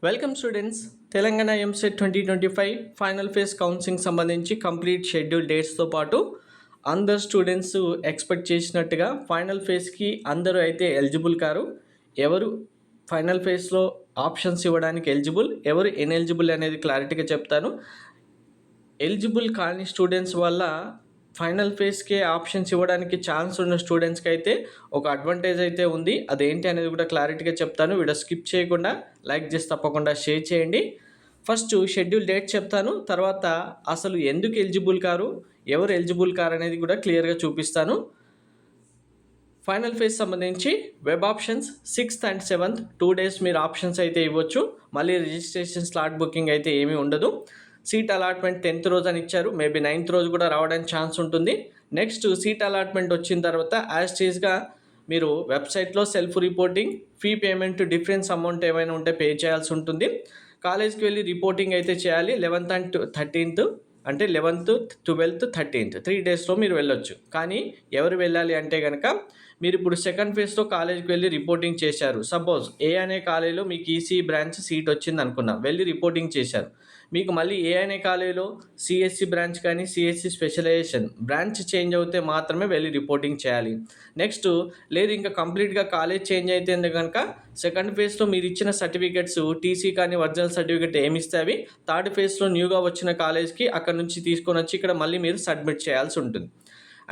Welcome students. Telangana EAMCET 2025 final phase counselling సంబంధించి complete schedule డేట్స్తో పాటు అందరు స్టూడెంట్స్ ఎక్స్పెక్ట్ చేసినట్టుగా ఫైనల్ ఫేజ్కి అందరూ అయితే ఎలిజిబుల్ కారు. ఎవరు ఫైనల్ ఫేజ్లో ఆప్షన్స్ ఇవ్వడానికి ఎలిజిబుల్, ఎవరు ఇన్ఎలిజిబుల్ అనేది క్లారిటీగా చెప్తాను. ఎలిజిబుల్ కాని స్టూడెంట్స్ వల్ల ఫైనల్ ఫేజ్కే ఆప్షన్స్ ఇవ్వడానికి ఛాన్స్ ఉన్న స్టూడెంట్స్కి అయితే ఒక అడ్వాంటేజ్ అయితే ఉంది. అదేంటి అనేది కూడా క్లారిటీగా చెప్తాను. వీడియో స్కిప్ చేయకుండా లైక్ చేసి తప్పకుండా షేర్ చేయండి. ఫస్ట్ షెడ్యూల్ డేట్ చెప్తాను, తర్వాత అసలు ఎందుకు ఎలిజిబుల్ కారు, ఎవరు ఎలిజిబుల్ కారు అనేది కూడా క్లియర్గా చూపిస్తాను. ఫైనల్ ఫేజ్ సంబంధించి web options 6th and 7th 2 days మీరు ఆప్షన్స్ అయితే ఇవ్వచ్చు. మళ్ళీ రిజిస్ట్రేషన్ స్లాట్ బుకింగ్ అయితే ఏమీ ఉండదు. సీట్ అలాట్మెంట్ 10th రోజు అని ఇచ్చారు, మేబీ 9th రోజు కూడా రావడానికి ఛాన్స్ ఉంటుంది. నెక్స్ట్ సీట్ అలాట్మెంట్ వచ్చిన తర్వాత యాజ్ టీజ్గా మీరు వెబ్సైట్లో self reporting, fee payment difference amount ఏమైనా ఉంటే పే చేయాల్సి ఉంటుంది. కాలేజ్కి వెళ్ళి రిపోర్టింగ్ అయితే చేయాలి. 11th and 13th అంటే 11th, 12th, 13th 3 daysలో మీరు వెళ్ళొచ్చు. కానీ ఎవరు వెళ్ళాలి అంటే కనుక మీరు ఇప్పుడు సెకండ్ ఫేజ్లో కాలేజ్కి వెళ్ళి రిపోర్టింగ్ చేశారు. సపోజ్ ఏ అనే కాలేజీలో మీకు ఈసీ బ్రాంచ్ సీట్ వచ్చింది అనుకున్నాం, వెళ్ళి రిపోర్టింగ్ చేశారు. మీకు మళ్ళీ ఏ అనే కాలేజీలో సిఎస్సి బ్రాంచ్ కానీ సిఎస్సి స్పెషలైజేషన్ బ్రాంచ్ చేంజ్ అవుతే మాత్రమే వెళ్ళి రిపోర్టింగ్ చేయాలి. నెక్స్ట్ లేదు ఇంకా కంప్లీట్గా కాలేజ్ చేంజ్ అయితే కనుక సెకండ్ ఫేజ్లో మీరు ఇచ్చిన సర్టిఫికెట్స్ టీసీ కానీ ఒరిజినల్ సర్టిఫికెట్ ఏమి ఇస్తే అవి థర్డ్ ఫేజ్లో న్యూగా వచ్చిన కాలేజ్కి అక్కడ నుంచి తీసుకొని వచ్చి ఇక్కడ మళ్ళీ మీరు సబ్మిట్ చేయాల్సి ఉంటుంది.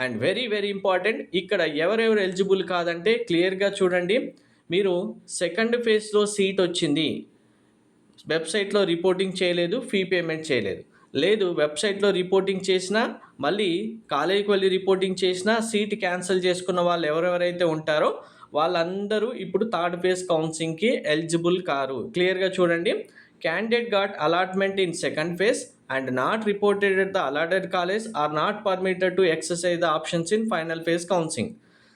అండ్ వెరీ వెరీ ఇంపార్టెంట్, ఇక్కడ ఎవరెవరు ఎలిజిబుల్ కాదంటే క్లియర్గా చూడండి. మీరు సెకండ్ ఫేజ్లో సీట్ వచ్చింది, వెబ్సైట్లో రిపోర్టింగ్ చేయలేదు, ఫీ పేమెంట్ చేయలేదు. లేదు వెబ్సైట్లో రిపోర్టింగ్ చేసినా మళ్ళీ కాలేజీకి వెళ్ళి రిపోర్టింగ్ చేసినా సీట్ క్యాన్సిల్ చేసుకున్న వాళ్ళు ఎవరెవరైతే ఉంటారో వాళ్ళందరూ ఇప్పుడు థర్డ్ ఫేజ్ కౌన్సిలింగ్కి ఎలిజిబుల్ కారు. క్లియర్గా చూడండి. Candidate got allotment in second phase and not reported at the allotted college are not permitted to exercise the options in final phase counseling.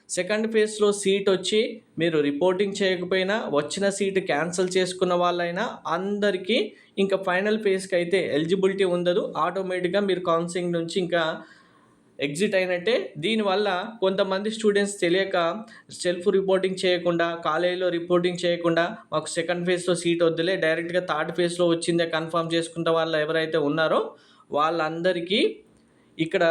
Second ఫేజ్లో seat వచ్చి మీరు రిపోర్టింగ్ చేయకపోయినా వచ్చిన seat cancel చేసుకున్న వాళ్ళైనా అందరికీ ఇంకా ఫైనల్ ఫేజ్కి అయితే ఎలిజిబిలిటీ ఉండదు. ఆటోమేటిక్గా మీరు కౌన్సిలింగ్ నుంచి ఇంకా ఎగ్జిట్ అయినట్టే. దీనివల్ల కొంతమంది స్టూడెంట్స్ తెలియక సెల్ఫ్ రిపోర్టింగ్ చేయకుండా కాలేజీలో రిపోర్టింగ్ చేయకుండా మాకు సెకండ్ ఫేజ్లో సీట్ వద్దులే డైరెక్ట్గా థర్డ్ ఫేజ్లో వచ్చిందే కన్ఫర్మ్ చేసుకున్న వాళ్ళు ఎవరైతే ఉన్నారో వాళ్ళందరికీ ఇక్కడ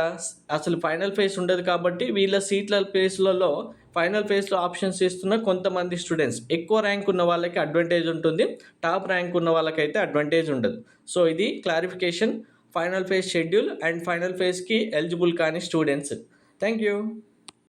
అసలు ఫైనల్ ఫేజ్ ఉండదు. కాబట్టి వీళ్ళ సీట్ల ఫేజ్లలో ఫైనల్ ఫేజ్లో ఆప్షన్స్ ఇస్తున్న కొంతమంది స్టూడెంట్స్ ఎక్కువ ర్యాంక్ ఉన్న వాళ్ళకి అడ్వాంటేజ్ ఉంటుంది, టాప్ ర్యాంక్ ఉన్న వాళ్ళకైతే అడ్వాంటేజ్ ఉండదు. సో ఇది clarification final phase schedule and final ఫేజ్కి ఎలిజిబుల్ కాని స్టూడెంట్స్. Thank you.